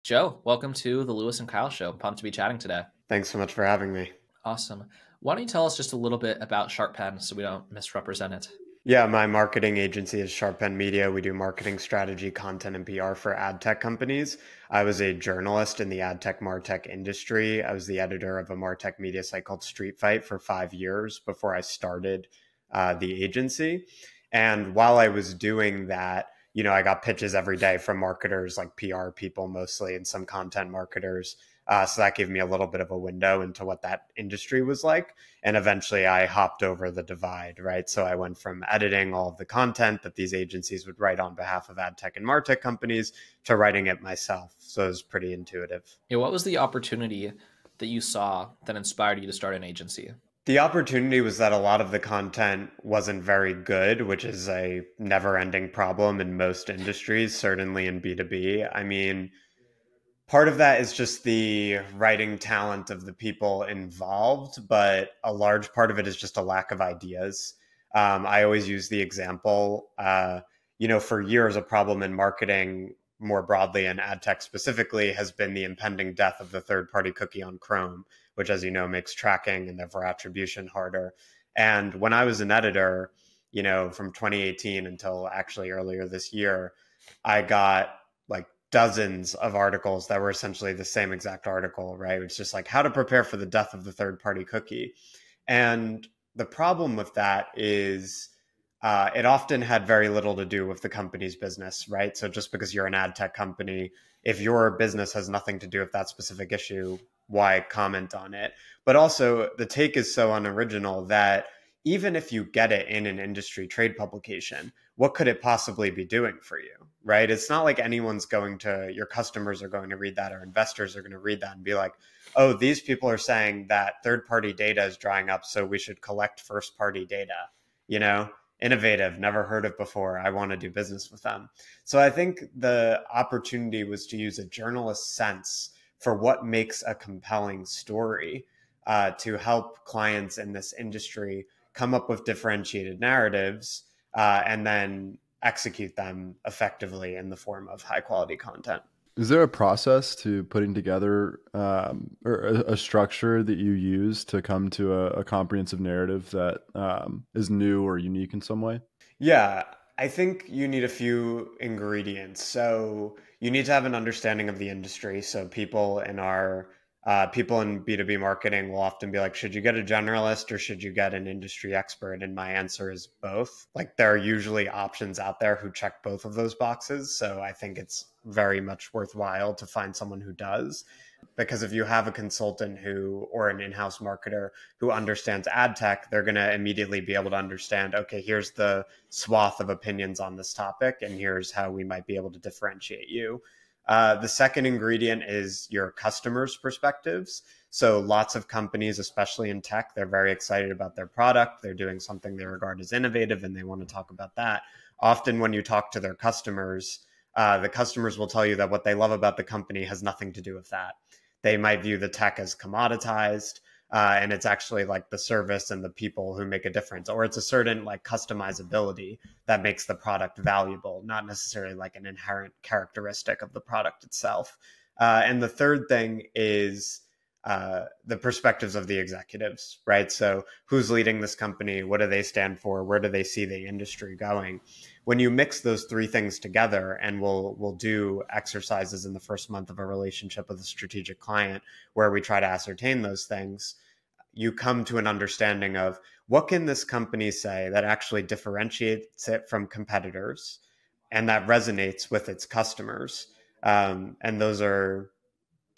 Joe, welcome to the Lewis and Kyle Show. I'm pumped to be chatting today. Thanks so much for having me. Awesome. Why don't you tell us just a little bit about Sharp Pen so we don't misrepresent it? Yeah, my marketing agency is Sharp Pen Media. We do marketing strategy, content, and PR for ad tech companies. I was a journalist in the ad tech, martech industry. I was the editor of a martech media site called Street Fight for 5 years before I started the agency. And while I was doing that, I got pitches every day from marketers, like PR people mostly, and some content marketers. So that gave me a little bit of a window into what that industry was like. And eventually I hopped over the divide, right? So I went from editing all of the content that these agencies would write on behalf of ad tech and martech companies to writing it myself. So it was pretty intuitive. Yeah, what was the opportunity that you saw that inspired you to start an agency? The opportunity was that a lot of the content wasn't very good, which is a never ending problem in most industries, certainly in B2B. I mean, part of that is just the writing talent of the people involved, but a large part of it is just a lack of ideas. I always use the example, for years, a problem in marketing more broadly and ad tech specifically has been the impending death of the third party cookie on Chrome, which, as you know, makes tracking and therefore attribution harder. And when I was an editor, from 2018 until actually earlier this year, I got like dozens of articles that were essentially the same exact article, right? It's just like how to prepare for the death of the third party cookie. And the problem with that is it often had very little to do with the company's business, right? So just because you're an ad tech company, if your business has nothing to do with that specific issue, why comment on it? But also, the take is so unoriginal that even if you get it in an industry trade publication, what could it possibly be doing for you, right? It's not like your customers are going to read that or investors are going to read that and be like, oh, these people are saying that third party data is drying up, so we should collect first party data, you know? Innovative, never heard of before. I want to do business with them. So I think the opportunity was to use a journalist's sense for what makes a compelling story to help clients in this industry come up with differentiated narratives and then execute them effectively in the form of high quality content. Is there a process to putting together or a structure that you use to come to a comprehensive narrative that is new or unique in some way? Yeah, I think you need a few ingredients. So you need to have an understanding of the industry. So people in B2B marketing will often be like, should you get a generalist or should you get an industry expert? And my answer is both. Like there are usually options out there who check both of those boxes. So I think it's very much worthwhile to find someone who does. Because if you have a consultant or an in-house marketer who understands ad tech, they're going to immediately be able to understand, okay, here's the swath of opinions on this topic, and here's how we might be able to differentiate you. The second ingredient is your customers' perspectives. So lots of companies, especially in tech, they're very excited about their product. They're doing something they regard as innovative, and they want to talk about that. Often when you talk to their customers, the customers will tell you that what they love about the company has nothing to do with that. They might view the tech as commoditized, and it's actually like the service and the people who make a difference, or it's a certain like customizability that makes the product valuable, not necessarily like an inherent characteristic of the product itself. And the third thing is the perspectives of the executives, right? So who's leading this company? What do they stand for? Where do they see the industry going? When you mix those three things together, and we'll do exercises in the first month of a relationship with a strategic client where we try to ascertain those things, you come to an understanding of what can this company say that actually differentiates it from competitors and that resonates with its customers. And those are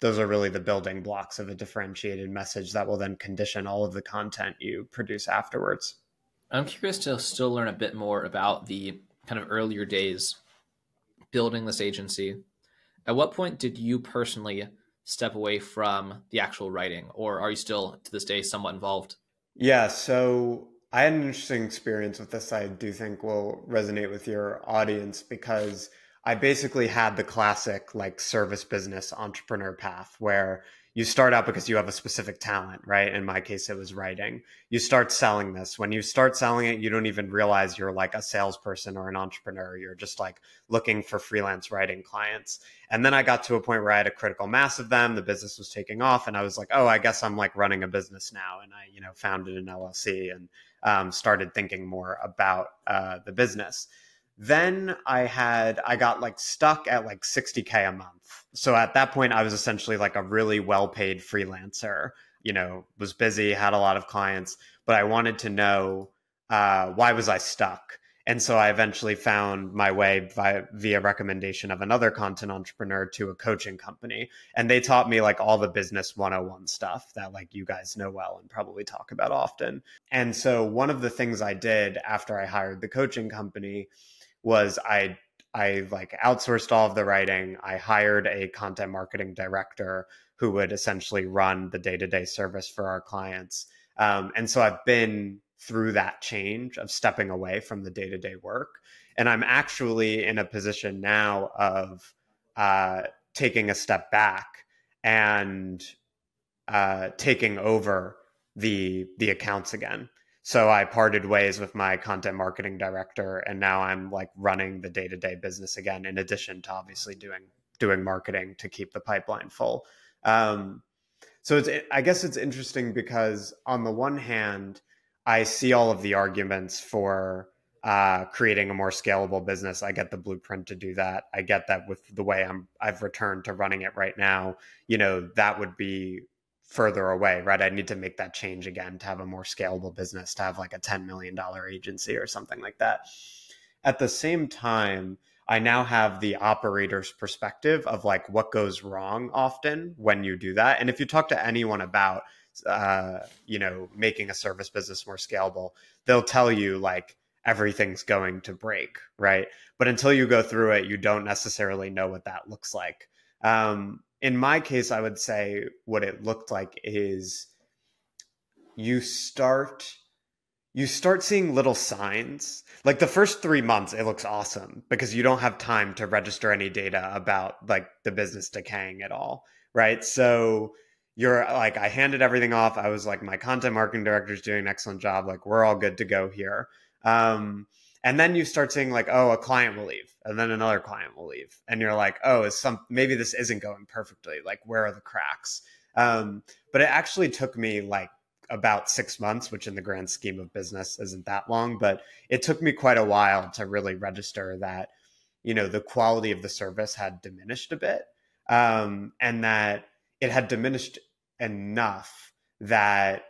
really the building blocks of a differentiated message that will then condition all of the content you produce afterwards. I'm curious to still learn a bit more about the kind of earlier days building this agency. At what point did you personally step away from the actual writing, or are you still to this day somewhat involved? Yeah, so I had an interesting experience with this. I do think will resonate with your audience because I basically had the classic like service business entrepreneur path where you start out because you have a specific talent, right? In my case, it was writing. You start selling this. When you start selling it, you don't even realize you're like a salesperson or an entrepreneur. You're just like looking for freelance writing clients. And then I got to a point where I had a critical mass of them. The business was taking off, and I was like, oh, I guess I'm like running a business now. And I, founded an LLC and started thinking more about the business. Then I got like stuck at like 60K a month. So at that point, I was essentially like a really well-paid freelancer, was busy, had a lot of clients, but I wanted to know why was I stuck? And so I eventually found my way via recommendation of another content entrepreneur to a coaching company. And they taught me like all the business 101 stuff that like you guys know well and probably talk about often. And so one of the things I did after I hired the coaching company was I like outsourced all of the writing. I hired a content marketing director who would essentially run the day-to-day service for our clients. And so I've been through that change of stepping away from the day-to-day work. And I'm actually in a position now of taking a step back and taking over the accounts again. So I parted ways with my content marketing director, and now I'm like running the day-to-day business again, in addition to obviously doing marketing to keep the pipeline full. So I guess it's interesting because on the one hand, I see all of the arguments for creating a more scalable business. I get the blueprint to do that. I get that with the way I've returned to running it right now, that would be further away, right? I need to make that change again to have a more scalable business, to have like a $10 million agency or something like that. At the same time, I now have the operator's perspective of like what goes wrong often when you do that. And if you talk to anyone about, making a service business more scalable, they'll tell you like everything's going to break, right? But until you go through it, you don't necessarily know what that looks like. In my case, I would say what it looked like is you start seeing little signs. Like the first 3 months, it looks awesome because you don't have time to register any data about like the business decaying at all, right? So you're like, I handed everything off. I was like, my content marketing director's doing an excellent job. Like we're all good to go here. And then you start seeing like, oh, a client will leave, and then another client will leave, and you're like, oh, maybe this isn't going perfectly. Like, where are the cracks? But it actually took me like about 6 months, which in the grand scheme of business isn't that long, but it took me quite a while to really register that, the quality of the service had diminished a bit, and that it had diminished enough that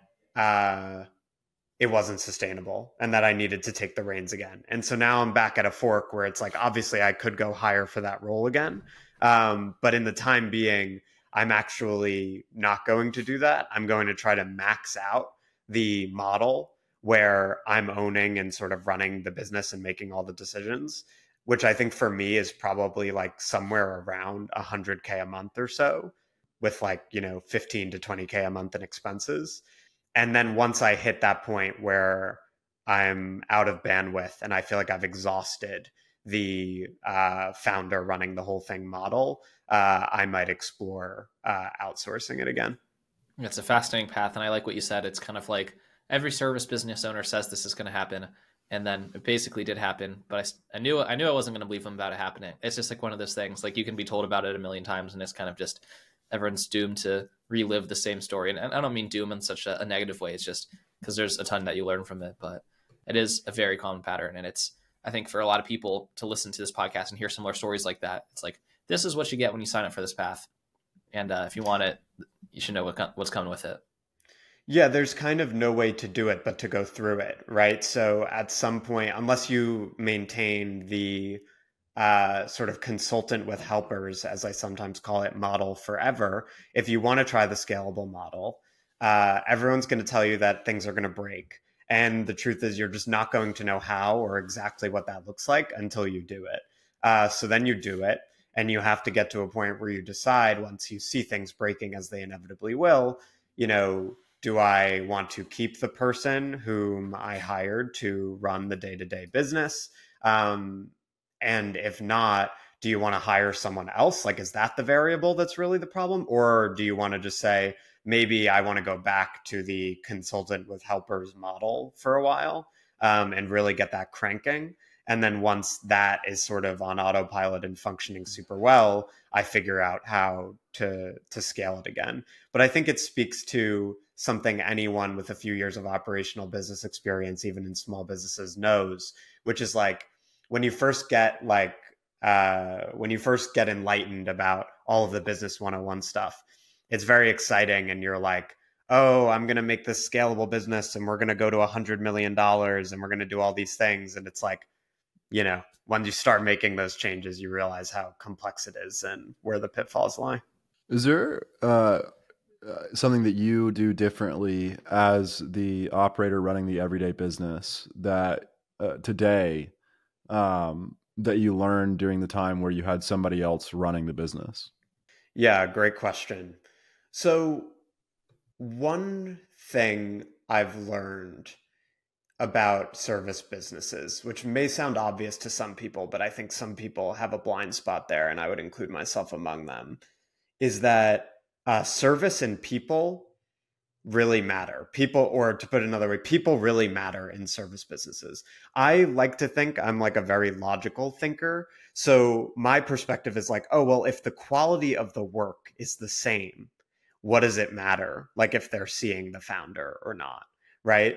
it wasn't sustainable and that I needed to take the reins again. And so now I'm back at a fork where it's like, obviously I could go hire for that role again. But in the time being, I'm actually not going to do that. I'm going to try to max out the model where I'm owning and sort of running the business and making all the decisions, which I think for me is probably like somewhere around 100K a month or so, with like, 15 to 20K a month in expenses. And then once I hit that point where I'm out of bandwidth and I feel like I've exhausted the founder running the whole thing model, I might explore outsourcing it again. It's a fascinating path. And I like what you said. It's kind of like every service business owner says this is going to happen. And then it basically did happen. But I knew I wasn't going to believe them about it happening. It's just like one of those things. Like you can be told about it a million times and it's kind of just everyone's doomed to relive the same story. And I don't mean doom in such a negative way. It's just because there's a ton that you learn from it. But it is a very common pattern. And it's, I think for a lot of people to listen to this podcast and hear similar stories like that, it's like, this is what you get when you sign up for this path. And if you want it, you should know what's coming with it. Yeah, there's kind of no way to do it but to go through it, right? So at some point, unless you maintain the sort of consultant with helpers, as I sometimes call it, model forever, if you want to try the scalable model, everyone's going to tell you that things are going to break. And the truth is you're just not going to know how or exactly what that looks like until you do it. So then you do it. And you have to get to a point where you decide, once you see things breaking as they inevitably will, do I want to keep the person whom I hired to run the day-to-day business? And if not, do you want to hire someone else? Like, is that the variable that's really the problem? Or do you want to just say, maybe I want to go back to the consultant with helpers model for a while, and really get that cranking? And then once that is sort of on autopilot and functioning super well, I figure out how to scale it again. But I think it speaks to something anyone with a few years of operational business experience, even in small businesses, knows, which is like when you first get enlightened about all of the business 101 stuff, it's very exciting. And you're like, oh, I'm going to make this scalable business and we're going to go to $100 million and we're going to do all these things. And it's like, you know, when you start making those changes, you realize how complex it is and where the pitfalls lie. Is there something that you do differently as the operator running the everyday business that today that you learned during the time where you had somebody else running the business? Yeah, great question. So one thing I've learned about service businesses, which may sound obvious to some people, but I think some people have a blind spot there, and I would include myself among them, is that service and people really matter. People, or to put it another way, people really matter in service businesses. I like to think I'm like a very logical thinker. So my perspective is like, oh, well, if the quality of the work is the same, what does it matter? Like if they're seeing the founder or not, right?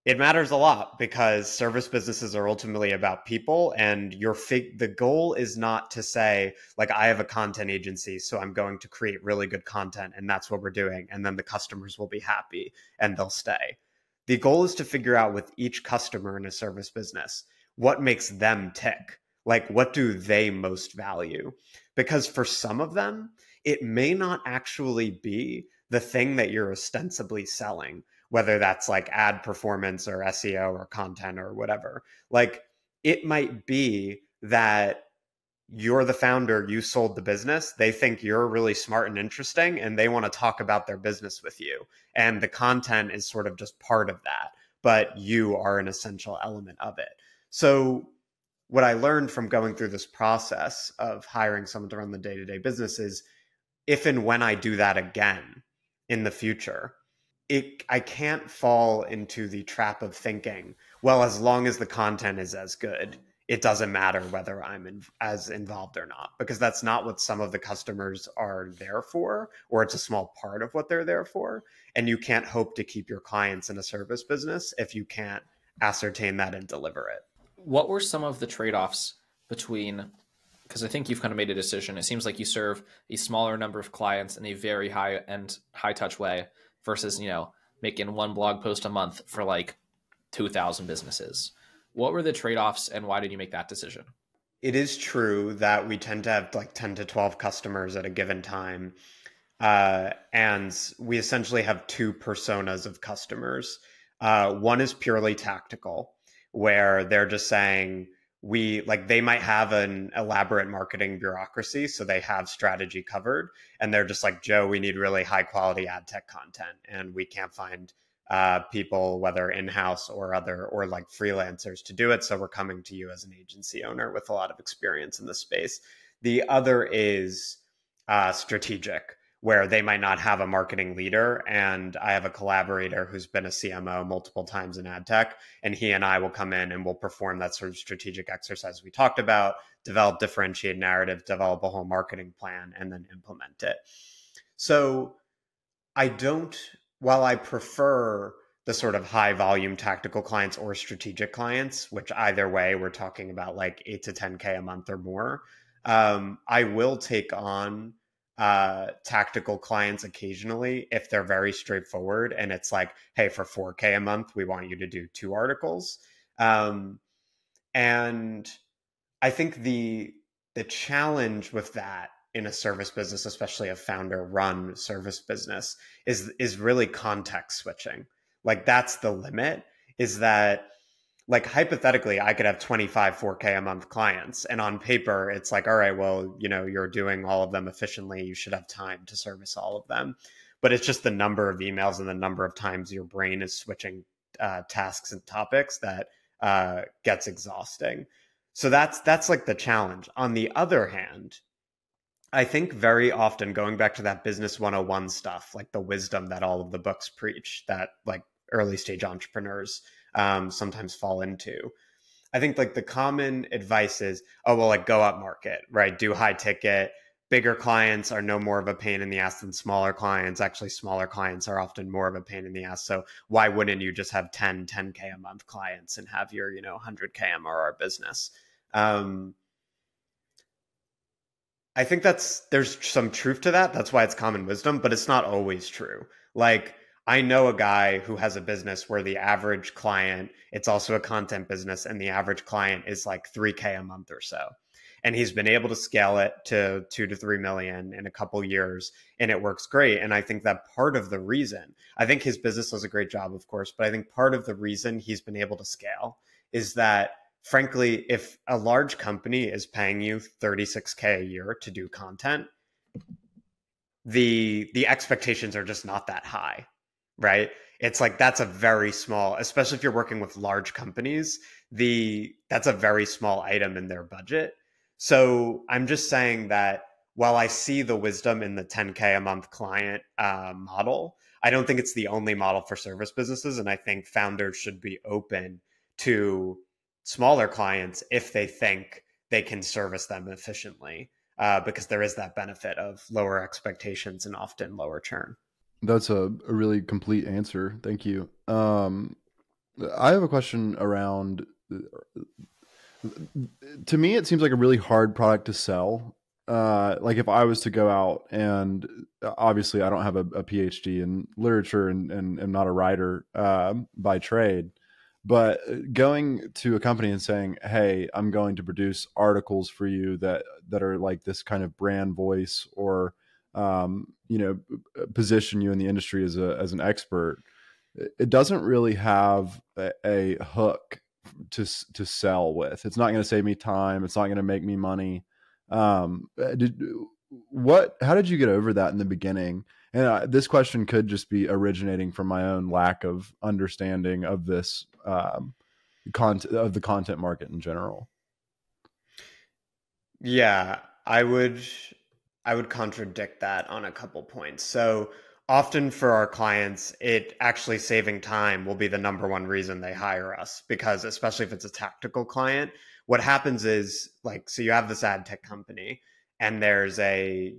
It matters a lot because service businesses are ultimately about people, and the goal is not to say, like, I have a content agency, so I'm going to create really good content and that's what we're doing. And then the customers will be happy and they'll stay. The goal is to figure out with each customer in a service business, what makes them tick? Like, what do they most value? Because for some of them, it may not actually be the thing that you're ostensibly selling, whether that's like ad performance or SEO or content or whatever. Like, it might be that you're the founder, you sold the business, they think you're really smart and interesting, and they want to talk about their business with you. And the content is sort of just part of that, but you are an essential element of it. So what I learned from going through this process of hiring someone to run the day-to-day business is, if and when I do that again in the future, I can't fall into the trap of thinking, well, as long as the content is as good, it doesn't matter whether I'm as involved or not, because that's not what some of the customers are there for, or it's a small part of what they're there for. And you can't hope to keep your clients in a service business if you can't ascertain that and deliver it. What were some of the trade-offs between, because I think you've kind of made a decision. It seems like you serve a smaller number of clients in a very high-end, high-touch way versus, making one blog post a month for like 2,000 businesses. What were the trade-offs and why did you make that decision? It is true that we tend to have like 10 to 12 customers at a given time. And we essentially have two personas of customers. One is purely tactical, where they're just saying, they might have an elaborate marketing bureaucracy, so they have strategy covered, and they're just like, Joe, we need really high quality ad tech content, and we can't find people, whether in-house or like freelancers, to do it, so we're coming to you as an agency owner with a lot of experience in this space. The other is strategic, where they might not have a marketing leader, and I have a collaborator who's been a CMO multiple times in ad tech, and he and I will come in and we'll perform that sort of strategic exercise we talked about, develop differentiated narrative, develop a whole marketing plan, and then implement it. So while I prefer the sort of high volume tactical clients or strategic clients, which either way, we're talking about like 8 to 10K a month or more, I will take on tactical clients occasionally if they're very straightforward and it's like, hey, for 4K a month, we want you to do 2 articles. And I think the challenge with that in a service business, especially a founder run service business, is really context switching. Like, that's the limit, is that, like, hypothetically, I could have 25 4K a month clients, and on paper, it's like, all right, well, you're doing all of them efficiently. You should have time to service all of them. But it's just the number of emails and the number of times your brain is switching tasks and topics that gets exhausting. So that's like the challenge. On the other hand, I think very often, going back to that business 101 stuff, like the wisdom that all of the books preach, that like early stage entrepreneurs sometimes fall into. I think like the common advice is, oh, well, like go up market, right? Do high ticket. Bigger clients are no more of a pain in the ass than smaller clients. Actually, smaller clients are often more of a pain in the ass. So why wouldn't you just have 10K a month clients and have your, 100K MRR business? I think there's some truth to that. That's why it's common wisdom, but it's not always true. Like, I know a guy who has a business where the average client, it's also a content business, and the average client is like 3K a month or so. And he's been able to scale it to 2 to 3 million in a couple years, and it works great. And I think that part of the reason, I think his business does a great job, of course, but I think part of the reason he's been able to scale is that, frankly, if a large company is paying you 36K a year to do content, the expectations are just not that high, right? It's like, that's a very small, especially if you're working with large companies, that's a very small item in their budget. So I'm just saying that while I see the wisdom in the 10K a month client model, I don't think it's the only model for service businesses. And I think founders should be open to smaller clients if they think they can service them efficiently, because there is that benefit of lower expectations and often lower churn. That's a really complete answer. Thank you. I have a question around, to me, it seems like a really hard product to sell. Like if I was to go out, and obviously I don't have a PhD in literature and am not a writer by trade, but going to a company and saying, hey, I'm going to produce articles for you that are like this kind of brand voice, or position you in the industry as an expert, it doesn't really have a hook to sell with. It's not going to save me time. It's not going to make me money. How did you get over that in the beginning? And this question could just be originating from my own lack of understanding of this content, of the content market in general. Yeah, I would contradict that on a couple points. So often for our clients, it actually saving time will be the number one reason they hire us, because especially if it's a tactical client, what happens is, like, so you have this ad tech company and there's a,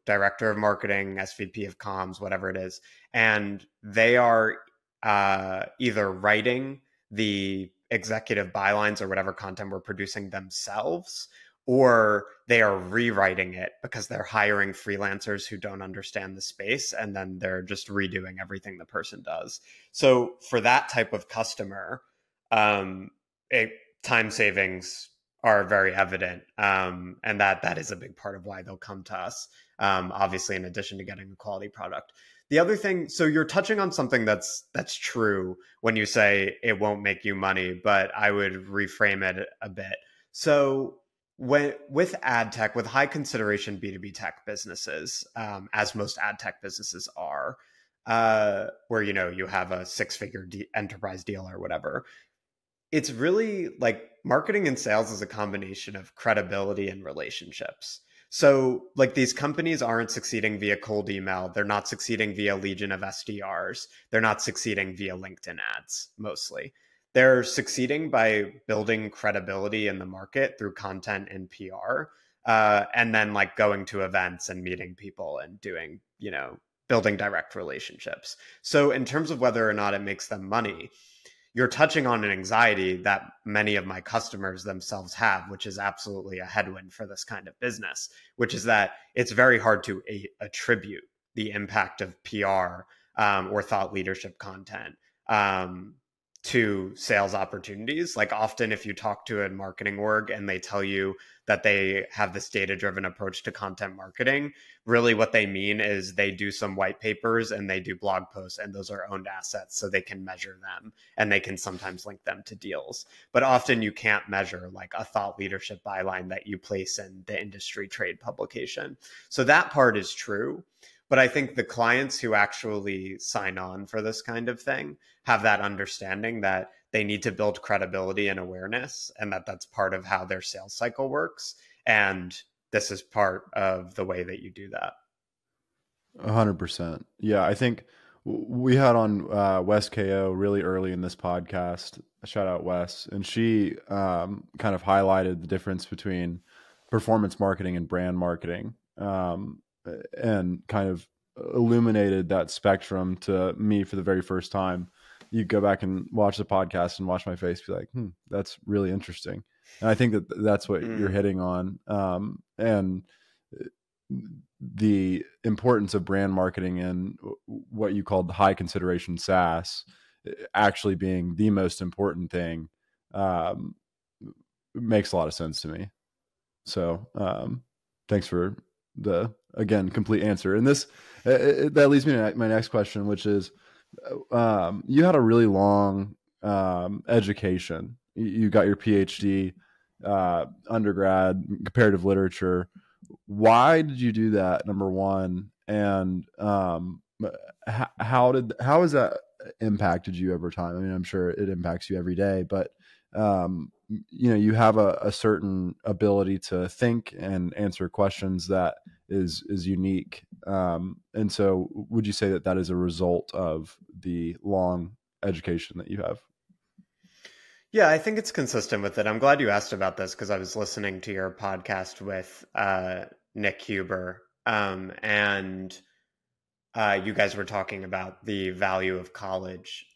director of marketing, SVP of comms, whatever it is. And they are either writing the executive bylines or whatever content we're producing themselves, or they are rewriting it because they're hiring freelancers who don't understand the space, and then they're just redoing everything the person does. So for that type of customer, time savings are very evident, and that is a big part of why they'll come to us, obviously, in addition to getting a quality product. The other thing, so you're touching on something that's true when you say it won't make you money, but I would reframe it a bit. So with ad tech, with high consideration B2B tech businesses, as most ad tech businesses are, where, you have a six-figure enterprise deal or whatever, it's really like marketing and sales is a combination of credibility and relationships. So like, these companies aren't succeeding via cold email. They're not succeeding via legion of SDRs. They're not succeeding via LinkedIn ads, mostly. They're succeeding by building credibility in the market through content and PR, and then like going to events and meeting people and doing, building direct relationships. So in terms of whether or not it makes them money, you're touching on an anxiety that many of my customers themselves have, which is absolutely a headwind for this kind of business, which is that it's very hard to attribute the impact of PR or thought leadership content to sales opportunities. Like, often if you talk to a marketing org and they tell you that they have this data-driven approach to content marketing, really what they mean is they do some white papers and they do blog posts, and those are owned assets, so they can measure them and they can sometimes link them to deals. But often you can't measure like a thought leadership byline that you place in the industry trade publication. So that part is true. But I think the clients who actually sign on for this kind of thing have that understanding that they need to build credibility and awareness, and that's part of how their sales cycle works. And this is part of the way that you do that. 100%. Yeah, I think we had on Wes KO really early in this podcast. Shout out Wes, and she kind of highlighted the difference between performance marketing and brand marketing, and kind of illuminated that spectrum to me for the very first time. You go back and watch the podcast and watch my face, be like, that's really interesting. And I think that that's what you're hitting on. And the importance of brand marketing and what you called high consideration SaaS actually being the most important thing, makes a lot of sense to me. So thanks for the, again, complete answer. And this, that leads me to my next question, which is, you had a really long education. You got your PhD, undergrad, comparative literature. Why did you do that, number one? And how has that impacted you over time? I mean, I'm sure it impacts you every day, but you have a certain ability to think and answer questions that is unique. And so would you say that that is a result of the long education that you have? Yeah, I think it's consistent with it. I'm glad you asked about this because I was listening to your podcast with Nick Huber, and you guys were talking about the value of college.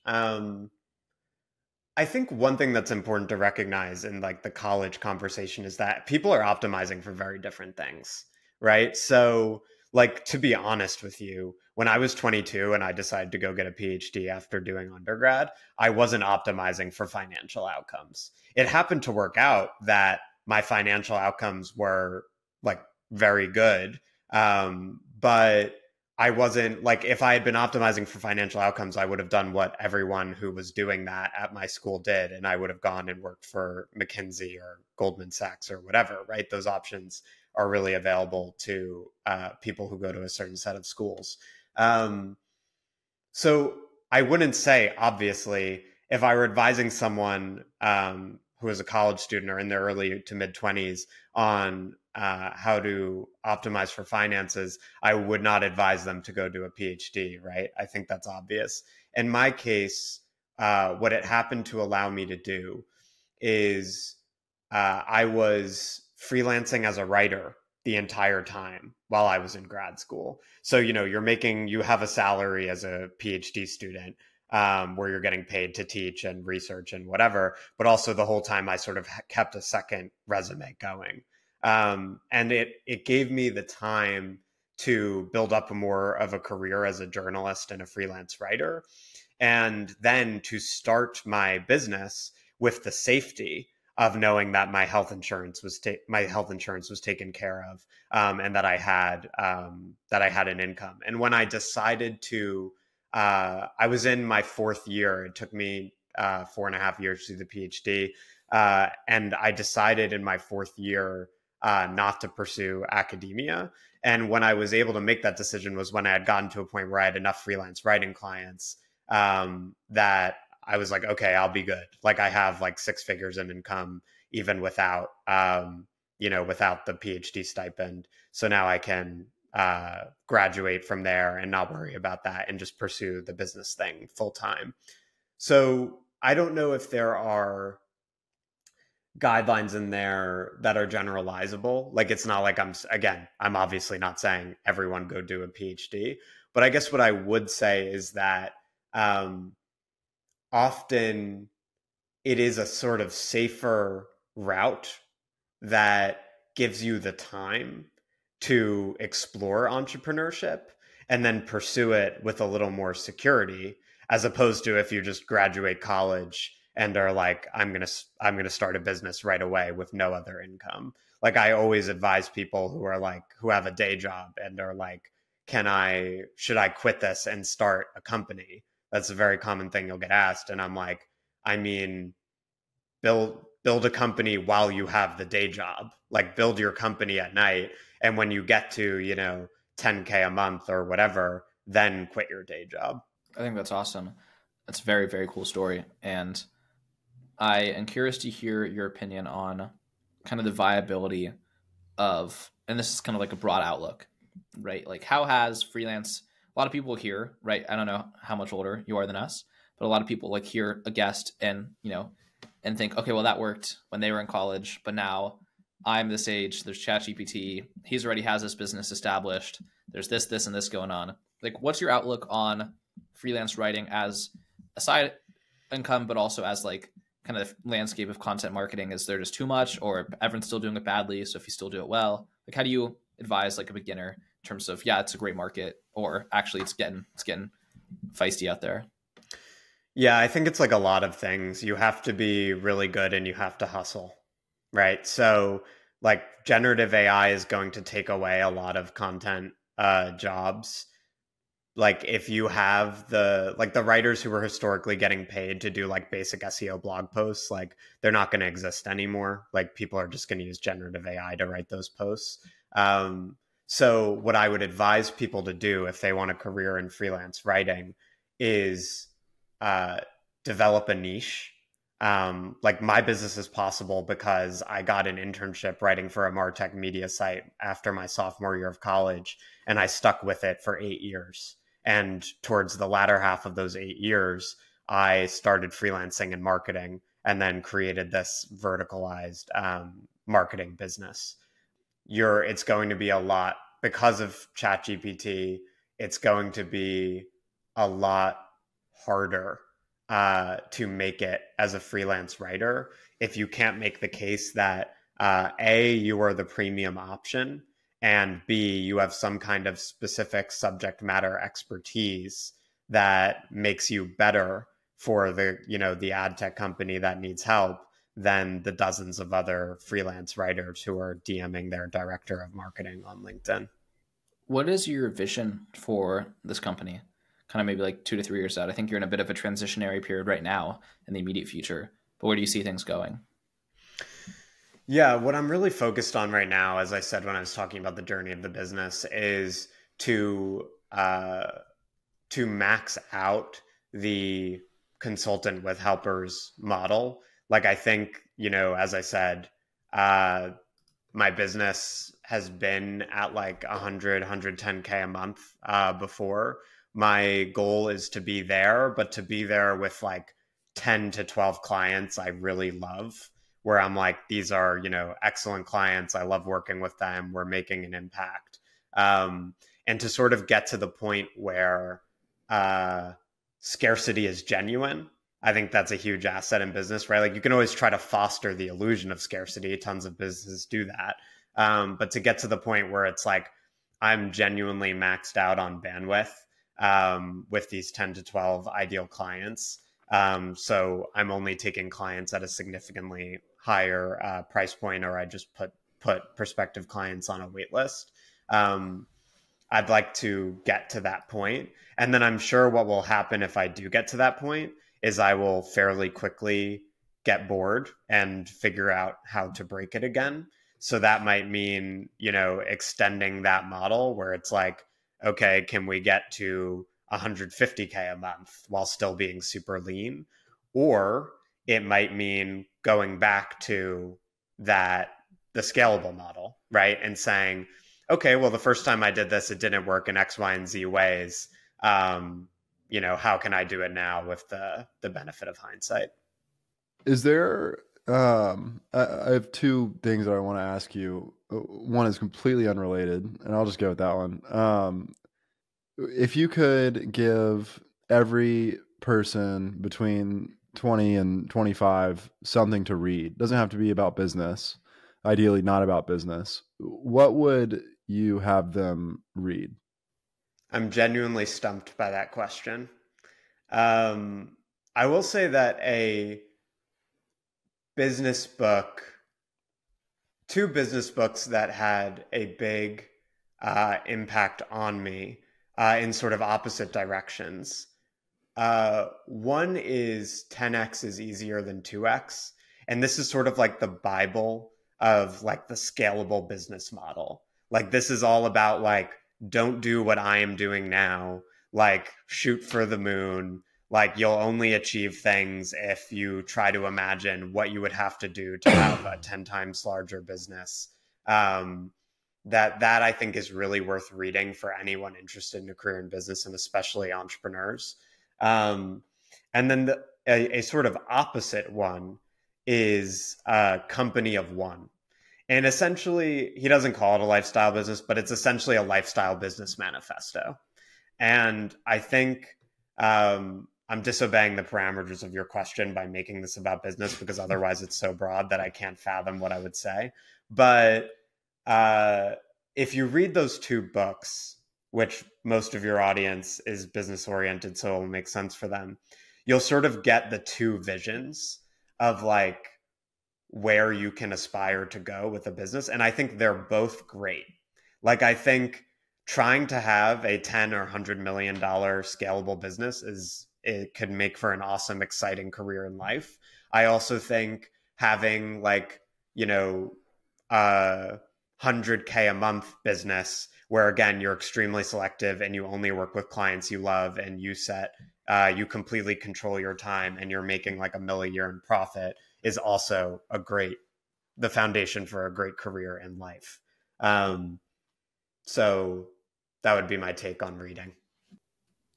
I think one thing that's important to recognize in like the college conversation is that people are optimizing for very different things, right? So like, to be honest with you, when I was 22 and I decided to go get a PhD after doing undergrad, I wasn't optimizing for financial outcomes. It happened to work out that my financial outcomes were like very good. But I wasn't like, if I had been optimizing for financial outcomes, I would have done what everyone who was doing that at my school did. And I would have gone and worked for McKinsey or Goldman Sachs or whatever, right? Those options are really available to people who go to a certain set of schools. So I wouldn't say, obviously, if I were advising someone who is a college student or in their early to mid 20s on how to optimize for finances, I would not advise them to go do a PhD, right? I think that's obvious. In my case, what it happened to allow me to do is I was freelancing as a writer the entire time while I was in grad school. So, you have a salary as a PhD student, where you're getting paid to teach and research and whatever, but also the whole time I sort of kept a second resume going. And it gave me the time to build up more of a career as a journalist and a freelance writer, and then to start my business with the safety of knowing that my health insurance was taken care of, and that I had an income. And when I decided to, I was in my fourth year. It took me 4.5 years to do the PhD, and I decided in my fourth year not to pursue academia. And when I was able to make that decision was when I had gotten to a point where I had enough freelance writing clients that I was like, okay, I'll be good. Like, I have like 6 figures in income, even without, without the PhD stipend. So now I can graduate from there and not worry about that and just pursue the business thing full time. So I don't know if there are guidelines in there that are generalizable. Like, it's not like I'm obviously not saying everyone go do a PhD, but I guess what I would say is that often it is a sort of safer route that gives you the time to explore entrepreneurship and then pursue it with a little more security, as opposed to if you just graduate college and are like, I'm gonna start a business right away with no other income. Like, I always advise people who have a day job and are like, should I quit this and start a company? That's a very common thing you'll get asked. And I'm like, I mean, build a company while you have the day job. Like, build your company at night. And when you get to, $10K a month or whatever, then quit your day job. I think that's awesome. That's a very, very cool story. And I am curious to hear your opinion on kind of the viability of, and this is kind of like a broad outlook, right? Like, how has freelance, a lot of people here, right? I don't know how much older you are than us, but a lot of people like hear a guest and, and think, okay, well, that worked when they were in college, but now I'm this age, there's ChatGPT, he's already has this business established, there's this, and this going on. Like, what's your outlook on freelance writing as a side income, but also as like kind of the landscape of content marketing? Is there just too much, or everyone's still doing it badly? So if you still do it well, like, how do you advise like a beginner in terms of, yeah, it's a great market, or actually it's getting feisty out there? Yeah, I think it's like a lot of things. You have to be really good and you have to hustle, right? So like generative AI is going to take away a lot of content jobs. Like if you have the writers who were historically getting paid to do like basic SEO blog posts, like they're not going to exist anymore. Like people are just going to use generative AI to write those posts. So what I would advise people to do if they want a career in freelance writing is develop a niche. Like my business is possible because I got an internship writing for a martech media site after my sophomore year of college, and I stuck with it for 8 years. And towards the latter half of those 8 years, I started freelancing and marketing and then created this verticalized marketing business. It's going to be a lot because of ChatGPT. It's going to be a lot harder to make it as a freelance writer if you can't make the case that A, you are the premium option, and B, you have some kind of specific subject matter expertise that makes you better for the ad tech company that needs help than the dozens of other freelance writers who are DMing their director of marketing on LinkedIn. What is your vision for this company? Kind of maybe like 2 to 3 years out. I think you're in a bit of a transitionary period right now in the immediate future, but where do you see things going? Yeah, what I'm really focused on right now, as I said when I was talking about the journey of the business, is to max out the consultant with helpers model. Like I think, as I said, my business has been at like 100, 110K a month before. My goal is to be there, but to be there with like 10 to 12 clients I really love, where I'm like, these are, excellent clients. I love working with them. We're making an impact. And to sort of get to the point where scarcity is genuine. I think that's a huge asset in business, right? Like you can always try to foster the illusion of scarcity. Tons of businesses do that. But to get to the point where it's like, I'm genuinely maxed out on bandwidth with these 10 to 12 ideal clients. So I'm only taking clients at a significantly higher price point, or I just put prospective clients on a wait list. I'd like to get to that point. And then I'm sure what will happen if I do get to that point is I will fairly quickly get bored and figure out how to break it again. So that might mean, extending that model where it's like, okay, can we get to 150K a month while still being super lean? Or it might mean going back to the scalable model, right? And saying, okay, well, the first time I did this, it didn't work in X, Y, and Z ways. How can I do it now with the benefit of hindsight? Is there, I have two things that I want to ask you. One is completely unrelated, and I'll just go with that one. If you could give every person between 20 and 25 something to read, doesn't have to be about business, ideally not about business, what would you have them read? I'm genuinely stumped by that question. I will say that two business books that had a big impact on me in sort of opposite directions. One is 10x is easier than 2x. And this is sort of like the Bible of like the scalable business model. Like this is all about like, don't do what I am doing now. Like shoot for the moon, Like you'll only achieve things if you try to imagine what you would have to do to have a 10 times larger business. That I think is really worth reading for anyone interested in a career in business, and especially entrepreneurs. And then a sort of opposite one is Company of One. And essentially, he doesn't call it a lifestyle business, but it's essentially a lifestyle business manifesto. And I think I'm disobeying the parameters of your question by making this about business, because otherwise it's so broad that I can't fathom what I would say. But if you read those two books, which most of your audience is business oriented, so it will make sense for them, you'll sort of get the two visions of like where you can aspire to go with a business. And I think they're both great. Like, I think trying to have a 10 or $100 million scalable business it could make for an awesome, exciting career in life. I also think having like, 100K a month business where, again, you're extremely selective and you only work with clients you love, and you completely control your time, and you're making like $1 million a year in profit, is also the foundation for a great career in life. So that would be my take on reading.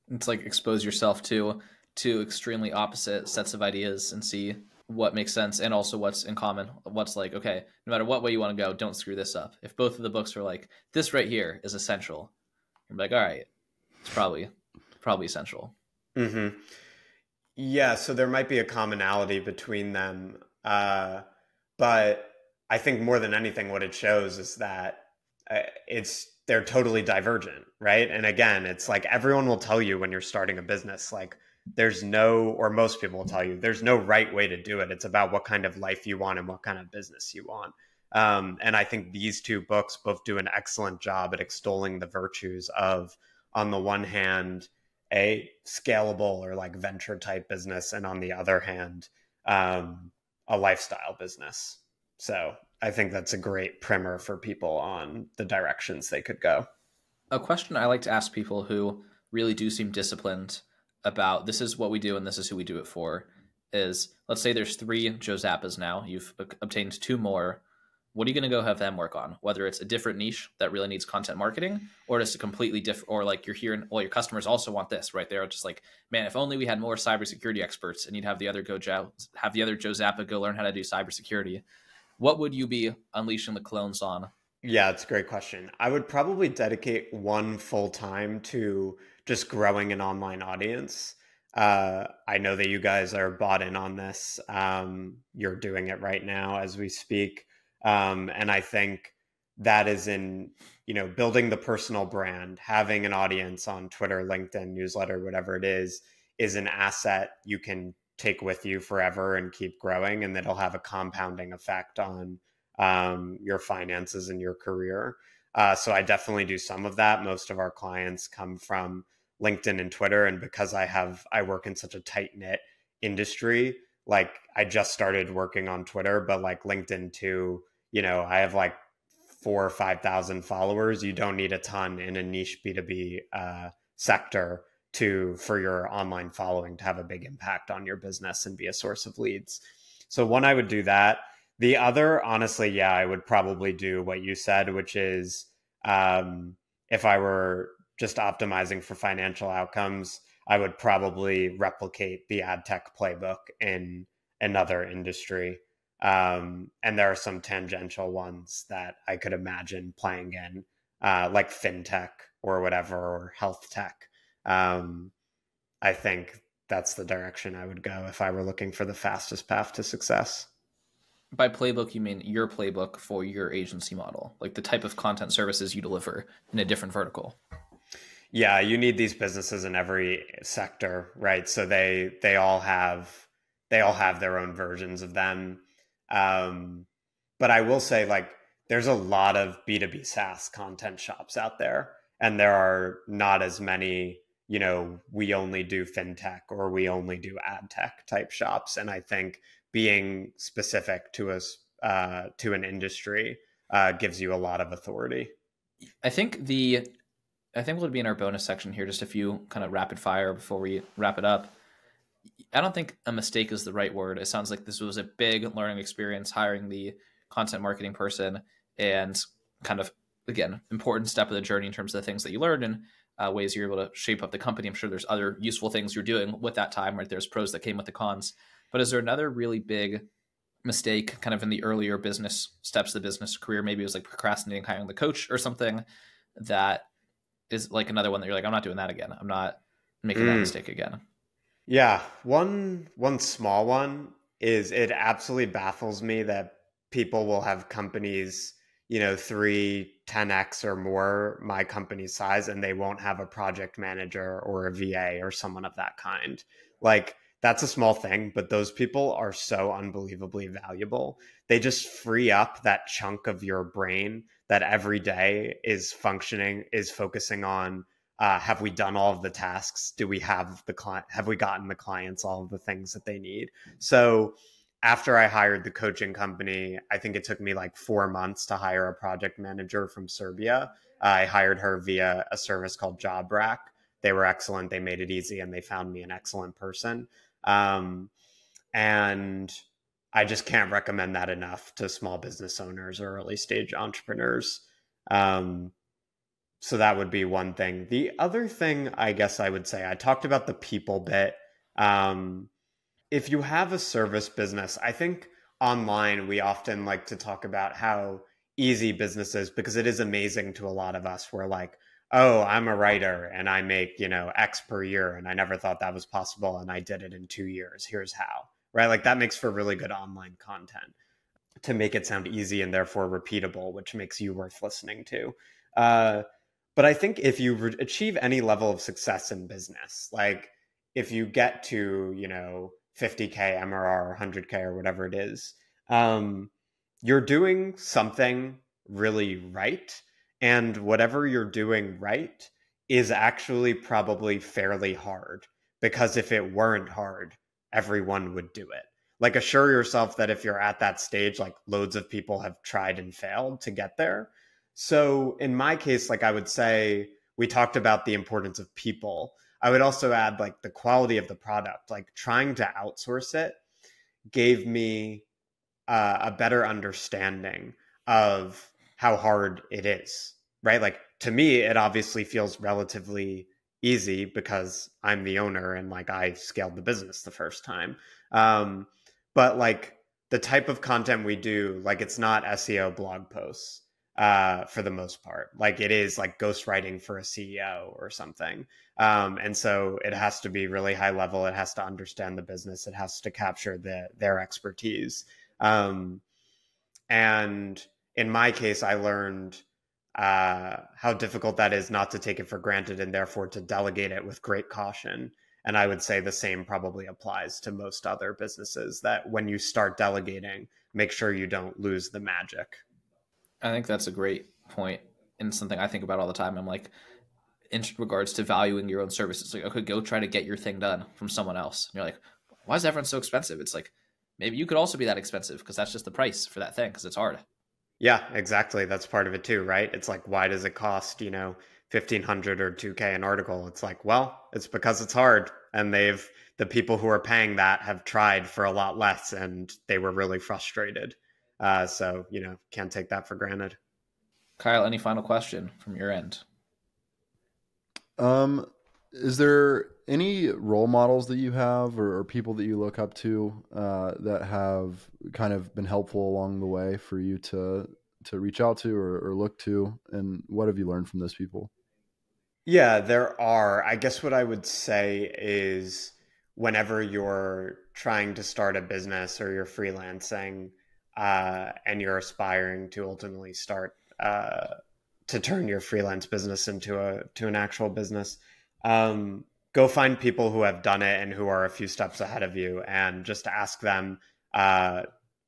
It's like expose yourself to extremely opposite sets of ideas and see what makes sense, and also what's in common. What's like, okay, no matter what way you want to go, don't screw this up. If both of the books are like, this right here is essential, you're like, all right, it's probably essential. Mm-hmm. Yeah, so there might be a commonality between them. But I think more than anything, what it shows is that they're totally divergent, right? And again, it's like everyone will tell you when you're starting a business, like or most people will tell you, there's no right way to do it. It's about what kind of life you want and what kind of business you want. And I think these two books both do an excellent job at extolling the virtues of, on the one hand, a scalable or like venture type business, and on the other hand, a lifestyle business. So I think that's a great primer for people on the directions they could go. A question I like to ask people who really do seem disciplined about this is what we do and this is who we do it for is, let's say there's 3 Joe Zappas now, you've obtained 2 more. What are you going to go have them work on? Whether it's a different niche that really needs content marketing, or just a completely different, or like you're hearing, well, your customers also want this, right? They're just like, man, if only we had more cybersecurity experts, and you'd have the other Joe Zappa go learn how to do cybersecurity. What would you be unleashing the clones on? Yeah, it's a great question. I would probably dedicate one full time to just growing an online audience. I know that you guys are bought in on this. You're doing it right now as we speak. And I think that is in, building the personal brand, having an audience on Twitter, LinkedIn, newsletter, whatever it is an asset you can take with you forever and keep growing. And that'll have a compounding effect on your finances and your career. So I definitely do some of that. Most of our clients come from LinkedIn and Twitter. And because I work in such a tight knit industry, like I just started working on Twitter, but like LinkedIn too, I have like 4,000 or 5,000 followers. You don't need a ton in a niche B2B sector for your online following to have a big impact on your business and be a source of leads. So one, I would do that. The other, honestly, yeah, I would probably do what you said, which is if I were just optimizing for financial outcomes, I would probably replicate the adtech playbook in another industry. And there are some tangential ones that I could imagine playing in, like fintech or whatever, or health tech. I think that's the direction I would go if I were looking for the fastest path to success. By playbook, you mean your playbook for your agency model, like the type of content services you deliver in a different vertical. Yeah, you need these businesses in every sector, right? So they all have their own versions of them. But I will say, like, there's a lot of B2B SaaS content shops out there, and there are not as many, we only do fintech or we only do ad tech type shops. And I think being specific to an industry gives you a lot of authority. I think we'll be in our bonus section here, just a few kind of rapid fire before we wrap it up. I don't think a mistake is the right word. It sounds like this was a big learning experience, hiring the content marketing person, and kind of, again, important step of the journey in terms of the things that you learned and ways you're able to shape up the company. I'm sure there's other useful things you're doing with that time, right? There's pros that came with the cons. But is there another really big mistake kind of in the earlier business steps of the business career? Maybe it was like procrastinating hiring the coach or something that is like another one that you're like, I'm not doing that again. I'm not making that mistake again. Yeah, one small one is it absolutely baffles me that people will have companies, 10x or more my company's size, and they won't have a project manager or a VA or someone of that kind. Like, that's a small thing, but those people are so unbelievably valuable. They just free up that chunk of your brain that every day is focusing on, have we done all of the tasks? Do we have the client? Have we gotten the clients all of the things that they need? So after I hired the coaching company, I think it took me like 4 months to hire a project manager from Serbia. I hired her via a service called JobRack. They were excellent. They made it easy, and they found me an excellent person. And I just can't recommend that enough to small business owners or early stage entrepreneurs. So that would be one thing. The other thing, I guess I would say, I talked about the people bit. If you have a service business, I think online we often like to talk about how easy business is, because it is amazing to a lot of us. We're like, oh, I'm a writer and I make, X per year, and I never thought that was possible, and I did it in 2 years. Here's how, right? Like, that makes for really good online content to make it sound easy and therefore repeatable, which makes you worth listening to. But I think if you achieve any level of success in business, like if you get to, 50K MRR, 100K or whatever it is, you're doing something really right. And whatever you're doing right is actually probably fairly hard, because if it weren't hard, everyone would do it. Like, assure yourself that if you're at that stage, like, loads of people have tried and failed to get there. So in my case, like, I would say, we talked about the importance of people. I would also add, like, the quality of the product. Like, trying to outsource it gave me a better understanding of how hard it is, right? Like, to me, it obviously feels relatively easy because I'm the owner and like I scaled the business the first time. But like, the type of content we do, like, it's not SEO blog posts for the most part. Like, it is like ghostwriting for a CEO or something. And so it has to be really high level. It has to understand the business. It has to capture their expertise. And in my case, I learned how difficult that is not to take it for granted, and therefore to delegate it with great caution. And I would say the same probably applies to most other businesses, that when you start delegating, make sure you don't lose the magic. I think that's a great point, and something I think about all the time. I'm like, in regards to valuing your own service, it's like, okay, go try to get your thing done from someone else. And you're like, why is everyone so expensive? It's like, maybe you could also be that expensive, because that's just the price for that thing, because it's hard. Yeah, exactly. That's part of it too, right? It's like, why does it cost, 1,500 or 2K an article? It's like, well, it's because it's hard. And the people who are paying that have tried for a lot less, and they were really frustrated. So, can't take that for granted. Kyle, any final question from your end? Is there any role models that you have, or people that you look up to that have kind of been helpful along the way for you to reach out to or look to? And what have you learned from those people? Yeah, there are. I guess what I would say is, whenever you're trying to start a business or you're freelancing and you're aspiring to ultimately start to turn your freelance business into an actual business, go find people who have done it and who are a few steps ahead of you, and just ask them.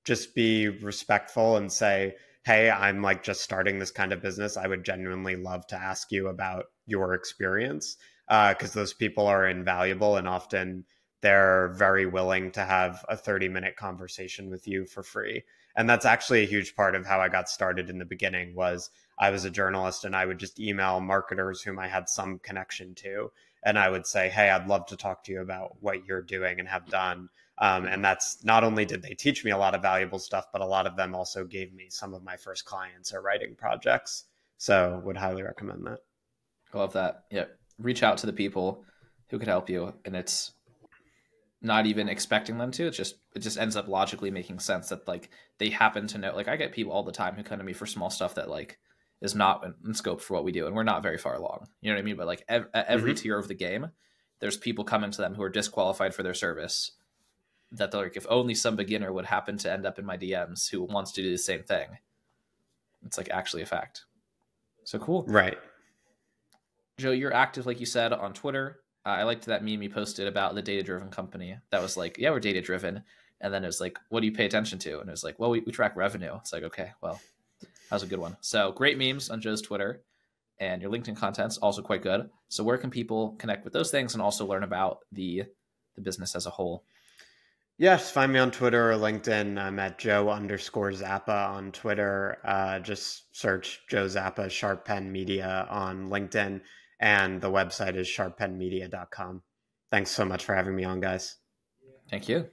Just be respectful and say, hey, I'm like just starting this kind of business. I would genuinely love to ask you about your experience, because those people are invaluable, and often they're very willing to have a 30-minute conversation with you for free. And that's actually a huge part of how I got started in the beginning. Was I was a journalist and I would just email marketers whom I had some connection to. And I would say, hey, I'd love to talk to you about what you're doing and have done. And that's not only did they teach me a lot of valuable stuff, but a lot of them also gave me some of my first clients or writing projects. So would highly recommend that. I love that. Yeah. Reach out to the people who could help you. And it's not even expecting them to. It just ends up logically making sense that like they happen to know. Like I get people all the time who come to me for small stuff that like is not in scope for what we do. And we're not very far along. You know what I mean? But like every tier of the game, there's people coming to them who are disqualified for their service that they're like, if only some beginner would happen to end up in my DMs who wants to do the same thing. It's like actually a fact. So cool. Right. Joe, you're active, like you said, on Twitter. I liked that meme you posted about the data-driven company. That was like, yeah, we're data-driven. And then it was like, what do you pay attention to? And it was like, well, we track revenue. It's like, okay, well, that was a good one. So great memes on Joe's Twitter, and your LinkedIn content's also quite good. So where can people connect with those things and also learn about the business as a whole? Yes, find me on Twitter or LinkedIn. I'm at Joe_Zappa on Twitter. Just search Joe Zappa Sharp Pen Media on LinkedIn, and the website is sharppenmedia.com. Thanks so much for having me on, guys. Thank you.